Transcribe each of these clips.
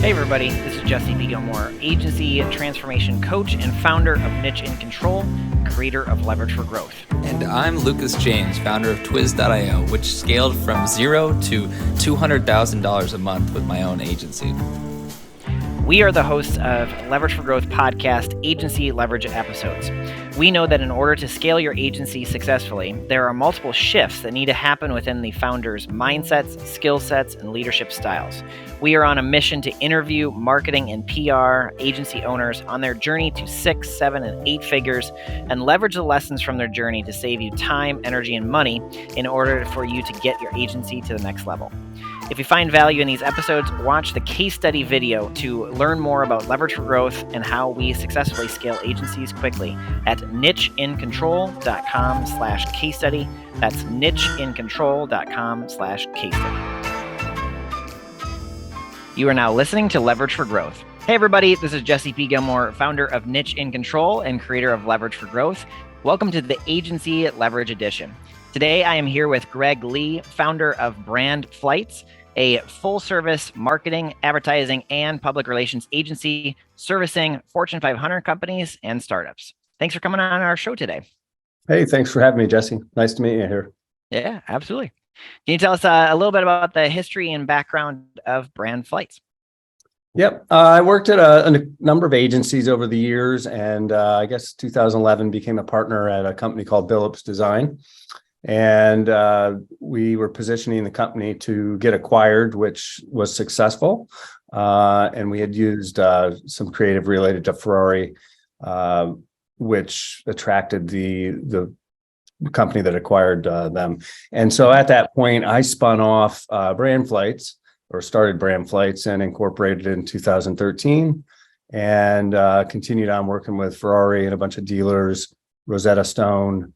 Hey everybody, this is Jesse B. Gilmore, agency transformation coach and founder of Niche in Control, creator of Leverage for Growth. And I'm Lucas James, founder of Twiz.io, which scaled from $0 to $200,000 a month with my own agency. We are the hosts of Leverage for Growth podcast agency leverage episodes. We know that in order to scale your agency successfully, there are multiple shifts that need to happen within the founder's mindsets, skill sets, and leadership styles. We are on a mission to interview marketing and PR agency owners on their journey to 6, 7, and 8 figures and leverage the lessons from their journey to save you time, energy, and money in order for you to get your agency to the next level. If you find value in these episodes, watch the case study video to learn more about Leverage for Growth and how we successfully scale agencies quickly at nicheincontrol.com/case study. That's nicheincontrol.com/case study. You are now listening to Leverage for Growth. Hey everybody, this is Jesse P. Gilmore, founder of Niche in Control and creator of Leverage for Growth. Welcome to the Agency Leverage Edition. Today, I am here with Greg Lee, founder of Brand Flights, a full-service marketing, advertising, and public relations agency servicing Fortune 500 companies and startups. Thanks for coming on our show today. Hey, thanks for having me, Jesse. Nice to meet you here. Yeah, absolutely. Can you tell us a little bit about the history and background of Brand Flights? Yep. I worked at a number of agencies over the years, and I guess 2011 became a partner at a company called Billups Design. And we were positioning the company to get acquired, which was successful. And we had used some creative related to Ferrari, which attracted the company that acquired them. And so at that point, I spun off Brand Flights, or started Brand Flights, and incorporated it in 2013, and continued on working with Ferrari and a bunch of dealers, Rosetta Stone.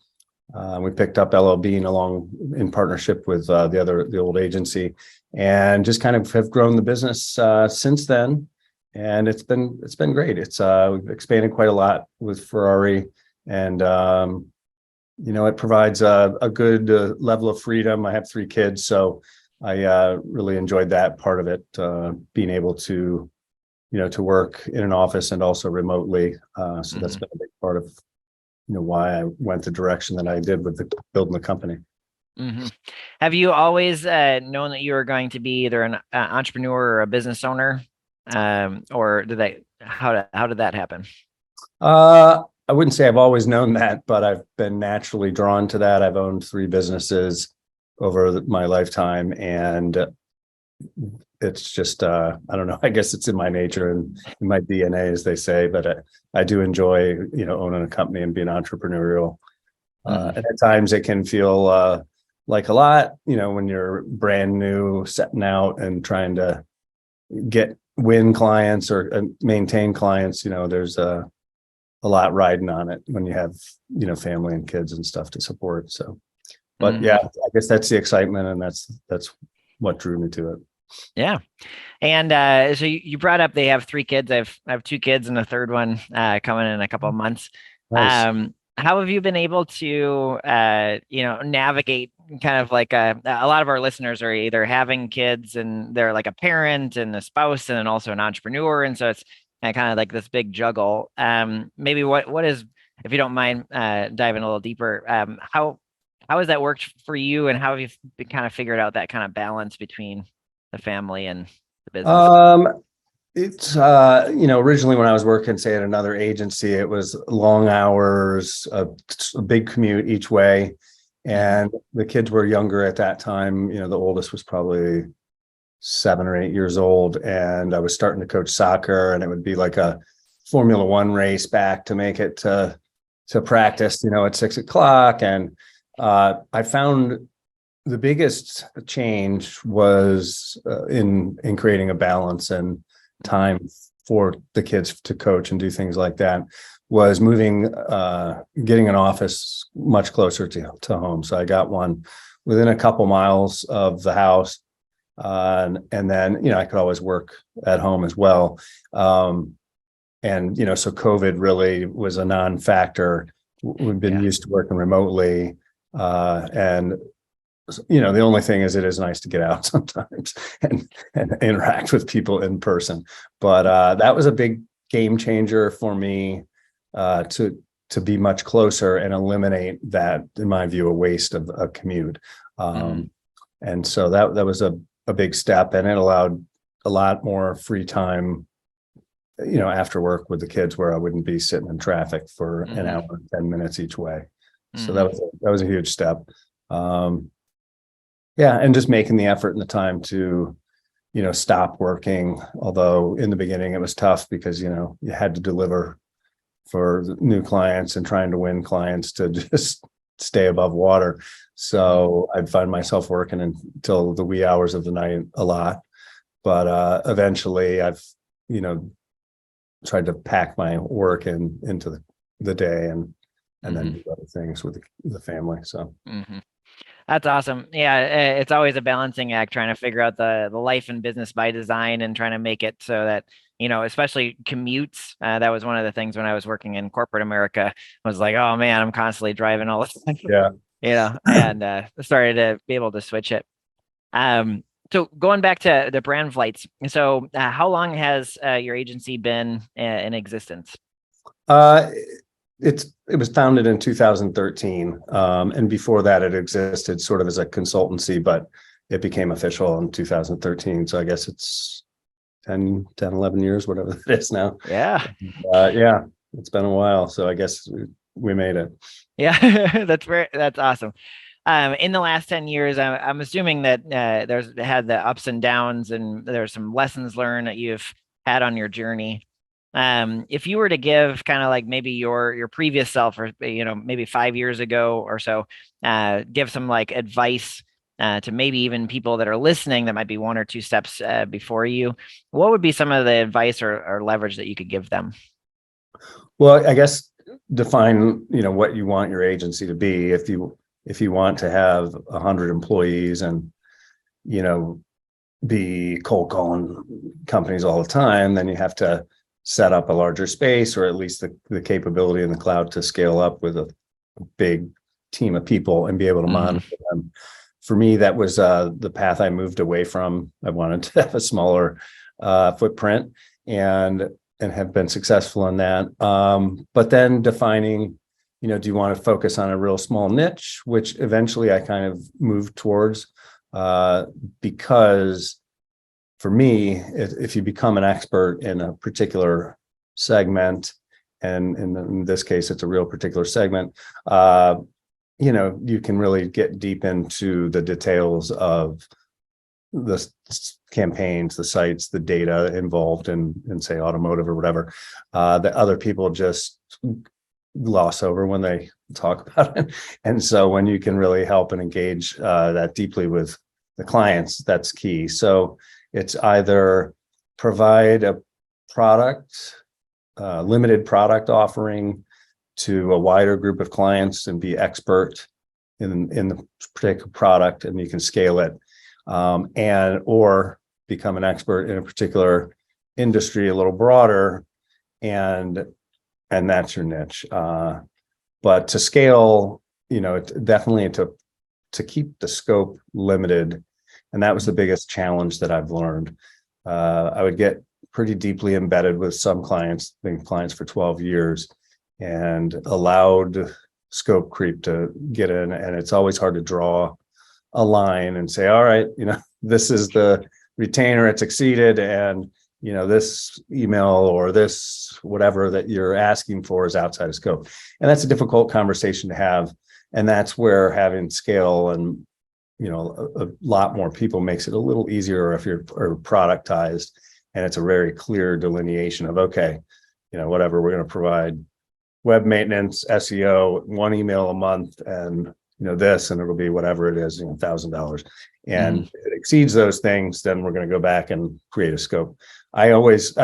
We picked up LL Bean along in partnership with the old agency, and just kind of have grown the business since then. And it's been great. We've expanded quite a lot with Ferrari, and it provides a good level of freedom. I have 3 kids, so I really enjoyed that part of it, being able to work in an office and also remotely. So that's been a big part of why I went the direction that I did with building the company. Mm-hmm. Have you always known that you were going to be either an entrepreneur or a business owner, or how did that happen? I wouldn't say I've always known that, but I've been naturally drawn to that. I've owned 3 businesses over my lifetime, and it's just I don't know, I guess it's in my nature and in my DNA, as they say, but I do enjoy owning a company and being entrepreneurial. And at times it can feel like a lot, when you're brand new, setting out and trying to win clients or maintain clients. There's a lot riding on it when you have family and kids and stuff to support. So but yeah, I guess that's the excitement, and that's what drew me to it. Yeah. And so you brought up they have 3 kids. I have 2 kids and a third one coming in a couple of months. Nice. How have you been able to navigate kind of like a lot of our listeners are either having kids and they're like a parent and a spouse and then also an entrepreneur, and so it's kind of like this big juggle. Maybe what is, if you don't mind diving a little deeper, how has that worked for you, and how have you kind of figured out that kind of balance between the family and the business? It's originally when I was working, say, at another agency, it was long hours, a big commute each way, and the kids were younger at that time. The oldest was probably 7 or 8 years old, and I was starting to coach soccer, and it would be like a Formula One race back to make it to practice, at 6 o'clock. And I found the biggest change was in creating a balance and time for the kids to coach and do things like that, was getting an office much closer to home. So I got one within a couple miles of the house, and then I could always work at home as well. So COVID really was a non-factor. We've been used to working remotely, and the only thing is it is nice to get out sometimes and interact with people in person. But that was a big game changer for me, to be much closer and eliminate that, in my view, a waste of a commute. And so that was a big step, and it allowed a lot more free time, after work with the kids, where I wouldn't be sitting in traffic for an hour and 10 minutes each way. So that was a huge step. Yeah, and just making the effort and the time to, stop working. Although in the beginning it was tough because, you had to deliver for new clients and trying to win clients to just stay above water. So I'd find myself working until the wee hours of the night a lot. But eventually I've, tried to pack my work into the day and then do other things with the family. So. That's awesome. Yeah, it's always a balancing act trying to figure out the life and business by design and trying to make it so that, especially commutes. That was one of the things when I was working in corporate America. I was like, oh man, I'm constantly driving all the time. Yeah. And started to be able to switch it. So going back to the brand flights. So how long has your agency been in existence? It was founded in 2013. And before that it existed sort of as a consultancy, but it became official in 2013. So I guess it's 10, 11 years, whatever it is now. Yeah. Yeah, it's been a while. So I guess we made it. Yeah, that's awesome. In the last 10 years, I'm assuming that there's had the ups and downs and there's some lessons learned that you've had on your journey. If you were to give kind of like maybe your previous self, or maybe 5 years ago or so, give some like advice to maybe even people that are listening that might be 1 or 2 steps before you, what would be some of the advice or leverage that you could give them? Well, I guess define what you want your agency to be. If you want to have 100 employees and be cold calling companies all the time, then you have to set up a larger space, or at least the capability in the cloud to scale up with a big team of people and be able to monitor them. For me, that was the path I moved away from. I wanted to have a smaller footprint and have been successful in that. But then defining, do you want to focus on a real small niche, which eventually I kind of moved towards, because for me, if you become an expert in a particular segment, and in this case, it's a real particular segment, you can really get deep into the details of the campaigns, the sites, the data involved in say automotive or whatever, that other people just gloss over when they talk about it. And so when you can really help and engage that deeply with the clients, that's key. So it's either provide a product, limited product offering to a wider group of clients and be expert in the particular product, and you can scale it, or become an expert in a particular industry a little broader, and that's your niche. But to scale, definitely to keep the scope limited. And that was the biggest challenge that I've learned. I would get pretty deeply embedded with some clients, been clients for 12 years, and allowed scope creep to get in. And it's always hard to draw a line and say, all right, this is the retainer, it's exceeded, and this email or this whatever that you're asking for is outside of scope. And that's a difficult conversation to have. And that's where having scale and a lot more people makes it a little easier if you're productized, and it's a very clear delineation of, okay, whatever, we're going to provide web maintenance, SEO, 1 email a month, and this, and it'll be whatever it is, $1,000. And if it exceeds those things, then we're going to go back and create a scope. I was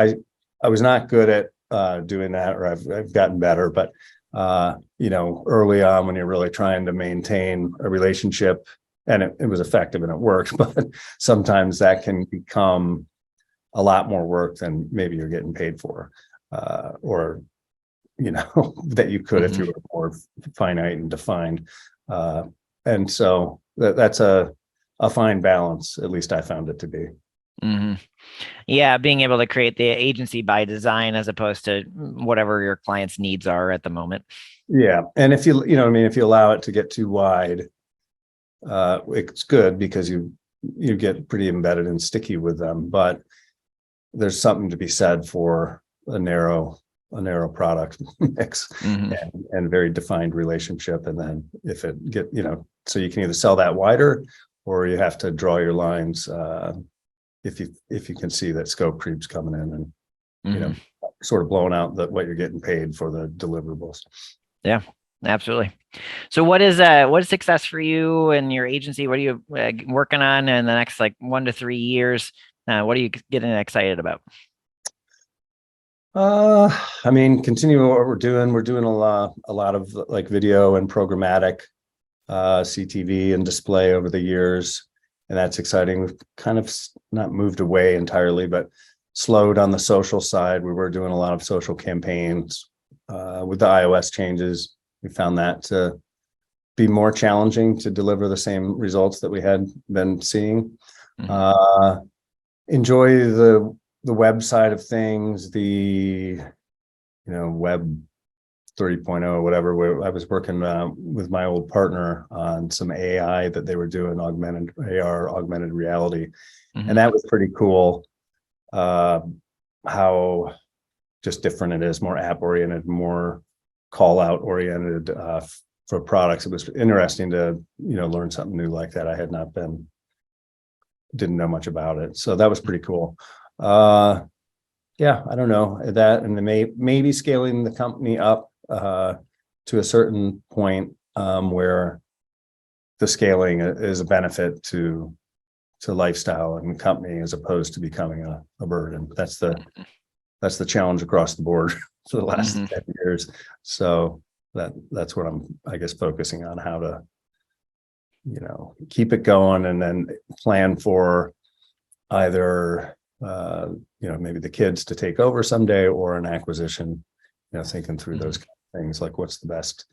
not good at doing that, or I've gotten better, but early on when you're really trying to maintain a relationship, and it was effective and it worked, but sometimes that can become a lot more work than maybe you're getting paid for, or that you could if you were more finite and defined. And so that's a fine balance. At least I found it to be. Mm-hmm. Yeah, being able to create the agency by design as opposed to whatever your client's needs are at the moment. Yeah, and if you know, I mean, if you allow it to get too wide, it's good because you get pretty embedded and sticky with them. But there's something to be said for a narrow product mix and very defined relationship. And then if it so you can either sell that wider, or you have to draw your lines if you can see that scope creep's coming in and sort of blowing out what you're getting paid for the deliverables. Yeah, absolutely. So what is success for you and your agency? What are you working on in the next 1 to 3 years? What are you getting excited about? I mean, continuing what we're doing. We're doing a lot of video and programmatic CTV and display over the years. And that's exciting. We've kind of not moved away entirely, but slowed on the social side. We were doing a lot of social campaigns. With the iOS changes, we found that to be more challenging to deliver the same results that we had been seeing. Enjoy the web side of things, the web 3.0, whatever, where I was working with my old partner on some AI that they were doing, augmented reality. And that was pretty cool. How just different it is, more app oriented, more call out oriented for products. It was interesting to learn something new like that. I had didn't know much about it, so that was pretty cool. Yeah, I don't know that, and then maybe scaling the company up to a certain point where the scaling is a benefit to lifestyle and company as opposed to becoming a burden. That's the challenge across the board for the last 10 years. So that's what I'm, I guess, focusing on, how to keep it going and then plan for either maybe the kids to take over someday or an acquisition, thinking through those kind of things, like what's the best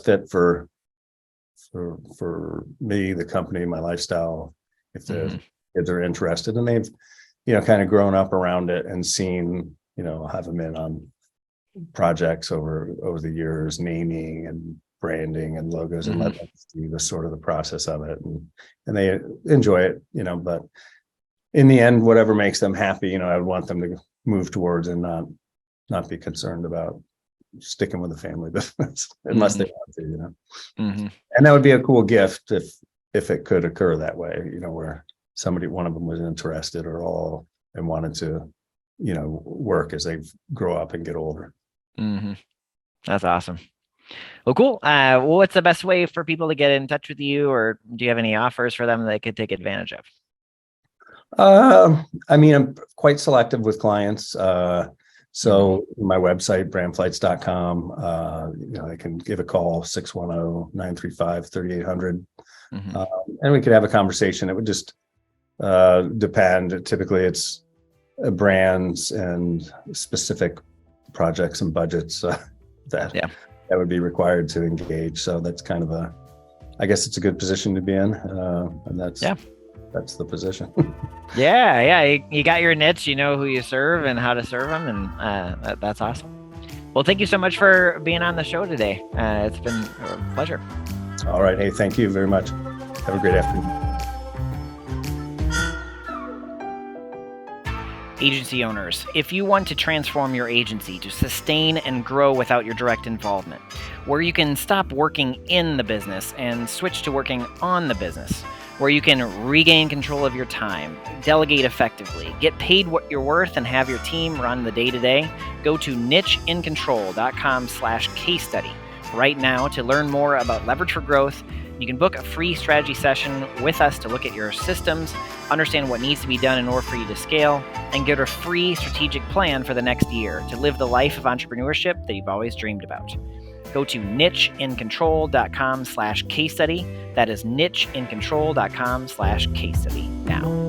fit for me, the company, my lifestyle, if the kids are interested and they've kind of grown up around it and seen, have them in on projects over the years, naming and branding and logos, and let them see the sort of the process of it, and they enjoy it, but in the end, whatever makes them happy, I would want them to move towards and not be concerned about sticking with the family business unless they want to, and that would be a cool gift if it could occur that way, where one of them was interested or all and wanted to, work as they grow up and get older. That's awesome. Well, cool. What's the best way for people to get in touch with you, or do you have any offers for them that they could take advantage of? I mean, I'm quite selective with clients. So my website, brandflights.com, they can give a call, 610-935-3800. And we could have a conversation. It would just depend. Typically it's brands and specific projects and budgets that would be required to engage. So that's kind of I guess it's a good position to be in. And that's the position. You got your niche, who you serve and how to serve them. And that's awesome. Well, thank you so much for being on the show today. It's been a pleasure. All right. Hey, thank you very much. Have a great afternoon. Agency owners, if you want to transform your agency to sustain and grow without your direct involvement, where you can stop working in the business and switch to working on the business, where you can regain control of your time, delegate effectively, get paid what you're worth, and have your team run the day-to-day, go to nicheincontrol.com/case study right now to learn more about Leverage for Growth. You can book a free strategy session with us to look at your systems, understand what needs to be done in order for you to scale, and get a free strategic plan for the next year to live the life of entrepreneurship that you've always dreamed about. Go to nicheincontrol.com/case study. That is nicheincontrol.com/case study now.